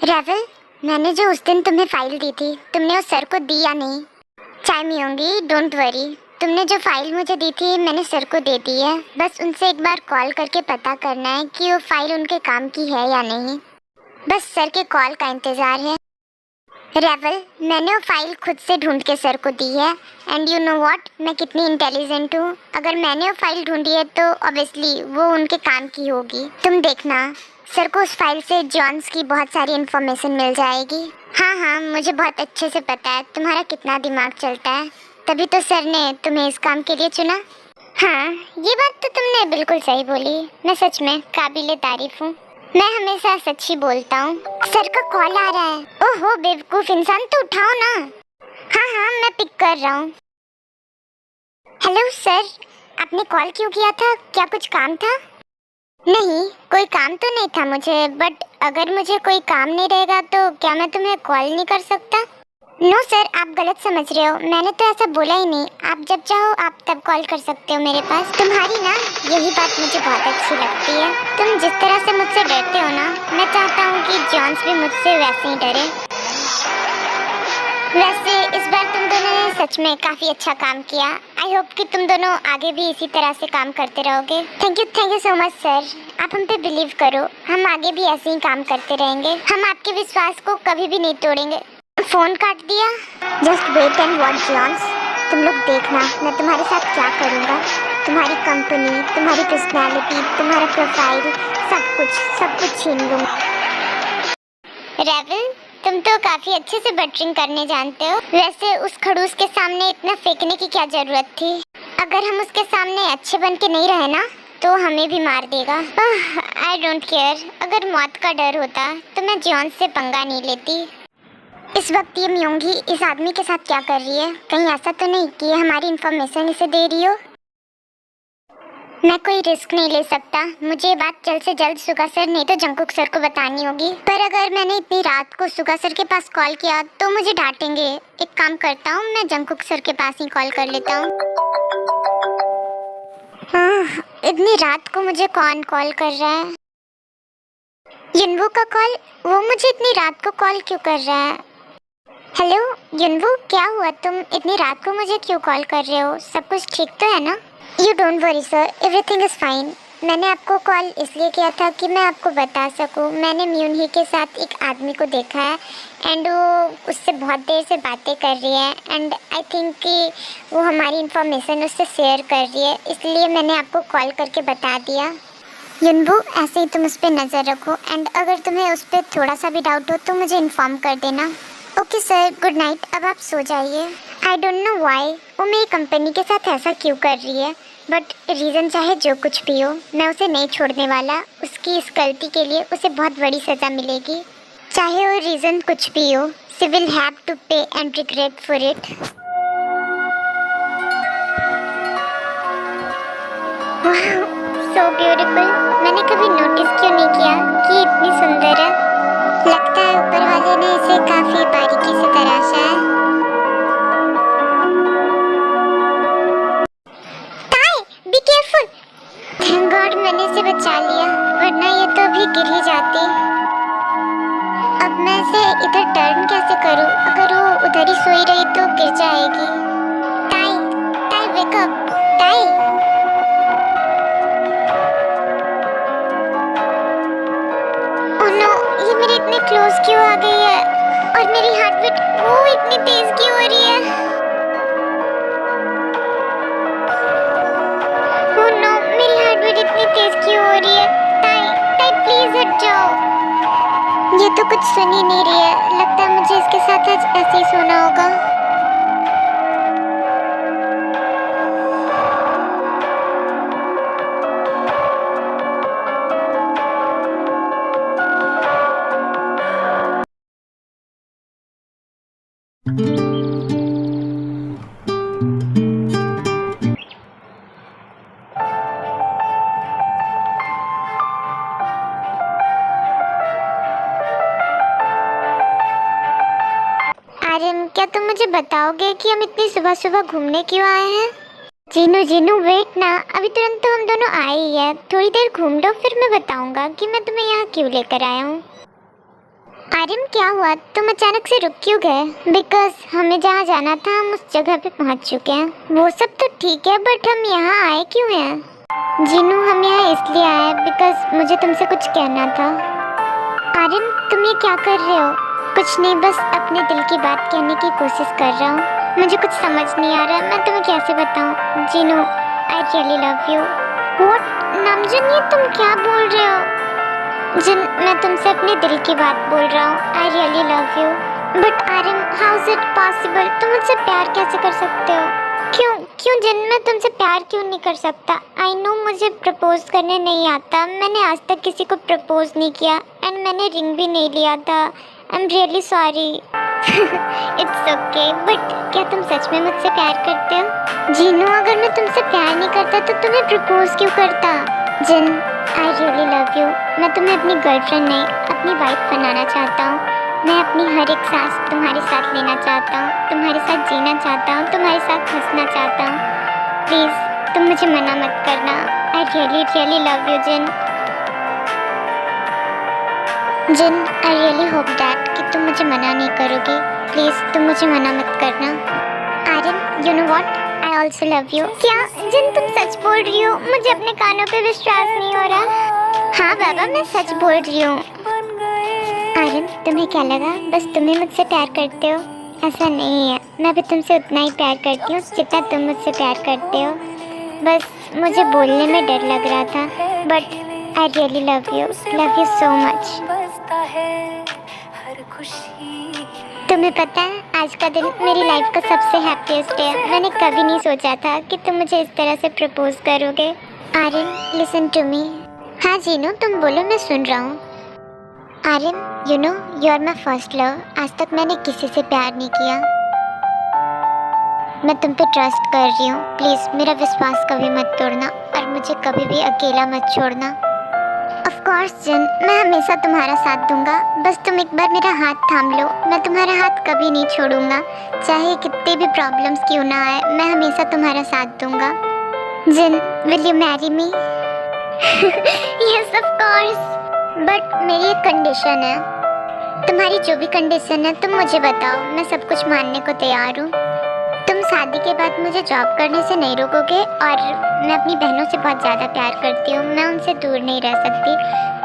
रेवल, मैंने जो उस दिन तुम्हें फाइल दी थी, तुमने उस सर को दी या नहीं? चाय में होंगी, डोंट वरी। तुमने जो फाइल मुझे दी थी मैंने सर को दे दी है। बस उनसे एक बार कॉल करके पता करना है कि वो फाइल उनके काम की है या नहीं। बस सर के कॉल का इंतज़ार है। रेवल, मैंने वो फाइल खुद से ढूंढ के सर को दी है। एंड यू नो व्हाट, मैं कितनी इंटेलिजेंट हूँ। अगर मैंने वो फाइल ढूंढी है तो ऑब्वियसली वो उनके काम की होगी। तुम देखना, सर को उस फाइल से जॉन्स की बहुत सारी इन्फॉर्मेशन मिल जाएगी। हाँ हाँ, मुझे बहुत अच्छे से पता है तुम्हारा कितना दिमाग चलता है, तभी तो सर ने तुम्हें इस काम के लिए चुना। हाँ, ये बात तो तुमने बिल्कुल सही बोली। मैं सच में काबिले तारीफ हूँ। मैं हमेशा सच ही बोलता हूँ। सर का कॉल आ रहा है। ओहो बेवकूफ इंसान, तो उठाओ ना। हाँ हाँ, मैं पिक कर रहा हूँ। हेलो सर, आपने कॉल क्यों किया था? क्या कुछ काम था? नहीं, कोई काम तो नहीं था मुझे, बट अगर मुझे कोई काम नहीं रहेगा तो क्या मैं तुम्हें कॉल नहीं कर सकता? नो सर, आप गलत समझ रहे हो। मैंने तो ऐसा बोला ही नहीं। आप जब चाहो आप तब कॉल कर सकते हो मेरे पास। तुम्हारी ना यही बात मुझे बहुत अच्छी लगती है। तुम जिस तरह से मुझसे डरते हो ना, मैं चाहता हूँ कि जॉन्स भी मुझसे वैसे ही डरे। वैसे इस बार तुम दोनों ने सच में काफ़ी अच्छा काम किया। आई होप कि तुम दोनों आगे भी इसी तरह से काम करते रहोगे। Thank you so much sir. आप हम पे बिलीव करो, हम आगे भी ऐसे ही काम करते रहेंगे। हम आपके विश्वास को कभी भी नहीं तोड़ेंगे। फोन काट दिया। Just wait and watch Jones. तुम लोग देखना मैं तुम्हारे साथ क्या करूँगा। तुम्हारी कंपनी, तुम्हारी पर्सनैलिटी, तुम्हारा प्रोफाइल, सब कुछ छीन लूँगा। रेवल, तुम तो काफी अच्छे से बटरिंग करने जानते हो। वैसे उस खड़ूस के सामने इतना फेंकने की क्या जरूरत थी? अगर हम उसके सामने अच्छे बन के नहीं रहे ना तो हमें भी मार देगा। I don't care. अगर मौत का डर होता तो मैं जॉन से पंगा नहीं लेती। इस वक्त ये म्योंगी इस आदमी के साथ क्या कर रही है? कहीं ऐसा तो नहीं कि ये हमारी इन्फॉर्मेशन इसे दे रही हो? मैं कोई रिस्क नहीं ले सकता। मुझे ये बात जल्द से जल्द सुगा सर नहीं तो जंकुक सर को बतानी होगी। पर अगर मैंने इतनी रात को सुगा सर के पास कॉल किया तो मुझे डांटेंगे। एक काम करता हूँ, मैं जंकुक सर के पास ही कॉल कर लेता हूँ। इतनी रात को मुझे कौन कॉल कर रहा है? युनवू का कॉल? वो मुझे इतनी रात को कॉल क्यों कर रहा है? हेलो युनवू, क्या हुआ? तुम इतनी रात को मुझे क्यों कॉल कर रहे हो? सब कुछ ठीक तो है ना? You don't worry sir, everything is fine. मैंने आपको कॉल इसलिए किया था कि मैं आपको बता सकूं। मैंने म्यूनही के साथ एक आदमी को देखा है एंड वो उससे बहुत देर से बातें कर रही है एंड आई थिंक कि वो हमारी इन्फॉर्मेशन उससे शेयर कर रही है, इसलिए मैंने आपको कॉल करके बता दिया। युनबू, ऐसे ही तुम उस पर नज़र रखो एंड अगर तुम्हें उस पर थोड़ा सा भी डाउट हो तो मुझे इन्फॉर्म कर देना। Okay sir, good night. अब आप सो जाइए। आई डोंट नो वाई वो मेरी कंपनी के साथ ऐसा क्यों कर रही है, बट रीज़न चाहे जो कुछ भी हो मैं उसे नहीं छोड़ने वाला। उसकी इस गलती के लिए उसे बहुत बड़ी सज़ा मिलेगी, चाहे वो रीज़न कुछ भी हो। शी विल हैव टू पे and regret for it. So beautiful. मैंने कभी नोटिस क्यों नहीं किया कि इतनी सुंदर है। लगता है ऊपर वाले ने इसे काफी बारीकी से तराशा है। ताई, बी केयरफुल। थैंक गॉड मैंने इसे बचा लिया, वरना ये तो अभी गिर ही जाती। अब मैं इसे इधर टर्न कैसे करूं? अगर वो उधर ही सोई रही तो गिर जाएगी। ताई, ताई वेक अप। ताई, ओह नो, ये मेरे इतने क्लोज क्यों आ गई है? और मेरी हार्ट बीट वो इतनी तेज क्यों हो रही है? ओह नो, मेरी हार्ट बीट इतनी तेज क्यों हो रही है? ताई, ताई प्लीज हट जाओ। ये तो कुछ सुन ही नहीं रही है। लगता है मुझे इसके साथ आज ऐसे ही सोना होगा। आर्यन, क्या तुम मुझे बताओगे कि हम इतनी सुबह सुबह घूमने क्यों आए हैं? जीनू जीनू वेट ना, अभी तुरंत तो हम दोनों आए ही हैं। थोड़ी देर घूम लो फिर मैं बताऊंगा कि मैं तुम्हें यहाँ क्यों लेकर आया हूँ। आर्यन क्या हुआ, तुम अचानक से रुक क्यों गए? बिकॉज हमें जहाँ जाना था हम उस जगह पे पहुँच चुके हैं। वो सब तो ठीक है बट हम यहाँ आए क्यों हैं? जीनू हम यहाँ इसलिए आए बिकॉज मुझे तुमसे कुछ कहना था। आर्यन तुम ये क्या कर रहे हो? कुछ नहीं, बस अपने दिल की बात कहने की कोशिश कर रहा हूँ। मुझे कुछ समझ नहीं आ रहा, मैं तुम्हें कैसे बताऊँ। Jinu I really love you. What नामजन, ये तुम क्या बोल रहे हो? जिन मैं तुमसे अपने दिल की बात बोल रहा हूँ। I really love you. But Aryan how is it possible? तुम मुझसे प्यार कैसे कर सकते हो? क्यों क्यों जिन मैं तुमसे प्यार क्यों नहीं कर सकता? आई नो मुझे प्रपोज करने नहीं आता, मैंने आज तक किसी को प्रपोज नहीं किया एंड मैंने रिंग भी नहीं लिया था। I am really sorry. It's okay, but क्या तुम सच में मुझसे प्यार करते हो? जीनू अगर मैं तुमसे प्यार नहीं करता तो तुम्हें प्रपोज क्यों करता? जिन आई रियली लव यू। मैं तुम्हें अपनी गर्लफ्रेंड नहीं अपनी वाइफ बनाना चाहता हूँ। मैं अपनी हर एक सांस तुम्हारे साथ लेना चाहता हूँ, तुम्हारे साथ जीना चाहता हूँ, तुम्हारे साथ हंसना चाहता हूँ। प्लीज़ तुम मुझे मना मत करना। I really really love you Jin. Jin I really hope that कि तुम मुझे मना नहीं करोगी। प्लीज़ तुम मुझे मना मत करना। Aryan you know what, I also love you. क्या जिन तुम सच बोल रही हो? मुझे अपने कानों पे विश्वास नहीं हो रहा। हाँ बाबा मैं सच बोल रही हूँ। आर्यन तुम्हें क्या लगा बस तुम्हें मुझसे प्यार करते हो? ऐसा नहीं है, मैं भी तुमसे उतना ही प्यार करती हूँ जितना तुम मुझसे प्यार करते हो। बस मुझे बोलने में डर लग रहा था but I really love you so much. तुम्हें पता है आज का दिन मेरी लाइफ का सबसे हैप्पीएस्ट डे है। मैंने कभी नहीं सोचा था कि तुम मुझे इस तरह से प्रपोज करोगे। Aryan listen to me. हाँ जीनू तुम बोलो, मैं सुन रहा हूँ। Aryan you know you are my first love. आज तक मैंने किसी से प्यार नहीं किया। मैं तुम पे ट्रस्ट कर रही हूँ। प्लीज़ मेरा विश्वास कभी मत तोड़ना और मुझे कभी भी अकेला मत छोड़ना। ऑफ कोर्स जिन, मैं हमेशा तुम्हारा साथ दूंगा। बस तुम एक बार मेरा हाथ थाम लो, मैं तुम्हारा हाथ कभी नहीं छोड़ूंगा। चाहे कितने भी प्रॉब्लम्स क्यों ना आए, मैं हमेशा तुम्हारा साथ दूंगा। Jin will you marry me? Yes of course, but मेरी एक कंडीशन है। तुम्हारी जो भी कंडीशन है तुम मुझे बताओ, मैं सब कुछ मानने को तैयार हूँ। तुम शादी के बाद मुझे जॉब करने से नहीं रोकोगे और मैं अपनी बहनों से बहुत ज़्यादा प्यार करती हूँ, मैं उनसे दूर नहीं रह सकती,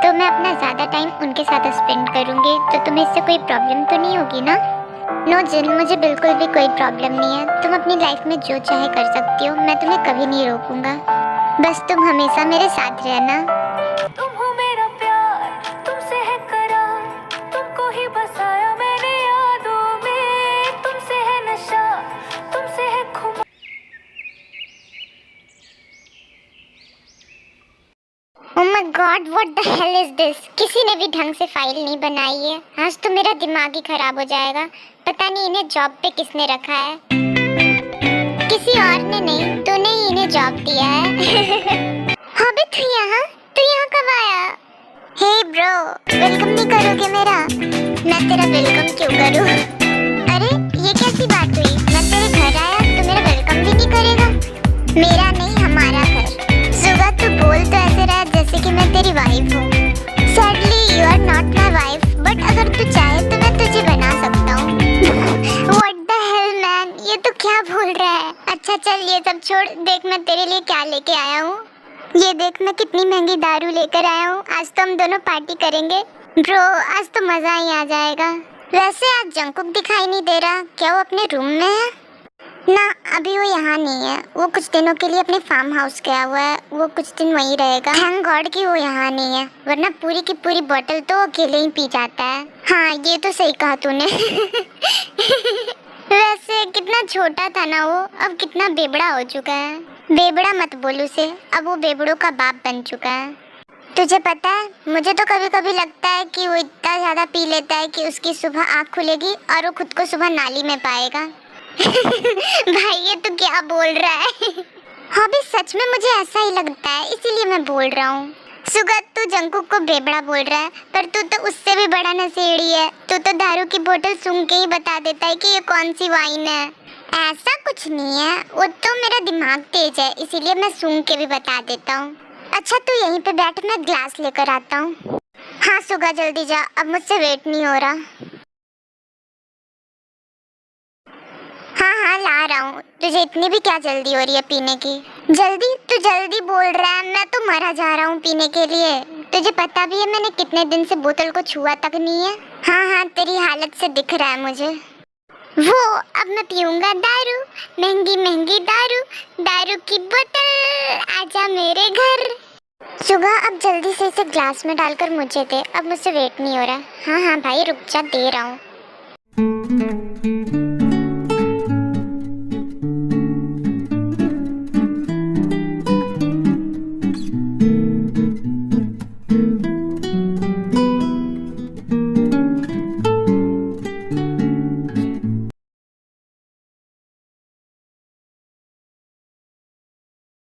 तो मैं अपना ज़्यादा टाइम उनके साथ स्पेंड करूँगी। तो तुम्हें इससे कोई प्रॉब्लम तो नहीं होगी ना? नो जिन, मुझे बिल्कुल भी कोई प्रॉब्लम नहीं है। तुम अपनी लाइफ में जो चाहे कर सकती हो, मैं तुम्हें कभी नहीं रोकूंगा। बस तुम हमेशा मेरे साथ रहना। तुम हो मेरा प्यार, तुमसे है करार, तुमको ही बसाया मैंने यादों में, तुमसे है नशा, तुमसे है खुमार। Oh my God, what the hell is this? किसी ने भी ढंग से फाइल नहीं बनाई है। आज तो मेरा दिमाग ही खराब हो जाएगा। पता नहीं इन्हें जॉब पे किसने रखा है। किसी और ने नहीं, तूने ही इन्हें जॉब दिया है। हाँ बे तू यहाँ कब आया? हे ब्रो, वेलकम नहीं करोगे मेरा? मैं तेरा वेलकम क्यों करूँ? अरे ये कैसी बात हुई? मैं तेरे घर आया तो मेरा वेलकम भी नहीं करेगा? मेरा नहीं हमारा घर। सुगा तू बोल तो ऐसे रहा जैसे कि मैं तेरी वाइफ हूँ। Sadly you are not my wife, but अगर तू चाहे तो मैं तुझे बना सकता हूँ। व्हाट द हेल मैन, ये तो क्या बोल रहा है? अच्छा चल ये सब छोड़, देख मैं तेरे लिए क्या लेके आया हूँ। ये देख मैं कितनी महंगी दारू लेकर आया हूँ। आज तो हम दोनों पार्टी करेंगे। ब्रो आज तो मजा ही आ जाएगा। वैसे आज जंकुक दिखाई नहीं दे रहा, क्या वो अपने रूम में है? ना अभी वो यहाँ नहीं है, वो कुछ दिनों के लिए अपने फार्म हाउस गया हुआ है, वो कुछ दिन वहीं रहेगा। थैंक गॉड कि वो यहाँ नहीं है, वरना पूरी की पूरी बोतल तो अकेले ही पी जाता है। हाँ ये तो सही कहा तूने। वैसे कितना छोटा था ना वो, अब कितना बेबड़ा हो चुका है। बेबड़ा मत बोल उसे, अब वो बेबड़ों का बाप बन चुका है। तुझे पता है मुझे तो कभी कभी लगता है कि वो इतना ज़्यादा पी लेता है कि उसकी सुबह आँख खुलेगी और वो खुद को सुबह नाली में पाएगा। भाई ये तो क्या बोल रहा है? हाँ भी सच में मुझे ऐसा ही लगता है, इसीलिए मैं बोल रहा हूँ। सुगत तू जंकुक को बेबड़ा बोल रहा है, पर तू तो उससे भी बड़ा नशेड़ी है। तू तो दारू की बोतल सूंघ के ही बता देता है कि ये कौन सी वाइन है। ऐसा कुछ नहीं है, वो तो मेरा दिमाग तेज है, इसीलिए मैं सूंघ के भी बता देता हूँ। अच्छा तू यहीं पे बैठ, मैं ग्लास लेकर आता हूँ। हाँ सुगा जल्दी जा, अब मुझसे वेट नहीं हो रहा। हाँ हाँ ला रहा हूँ। तुझे इतनी भी क्या जल्दी हो रही है पीने की? जल्दी? तू जल्दी बोल रहा है, मैं तो मरा जा रहा हूँ पीने के लिए। तुझे पता भी है मैंने कितने दिन से बोतल को छुआ तक नहीं है। हाँ हाँ तेरी हालत से दिख रहा है मुझे। वो अब मैं पीऊंगा दारू, महंगी महंगी दारू, दारू की बोतल, आजा मेरे घर। सुबह अब जल्दी से इसे ग्लास में डालकर मुझे दे, अब मुझसे वेट नहीं हो रहा। हाँ हाँ भाई रुक जा, दे रहा हूँ।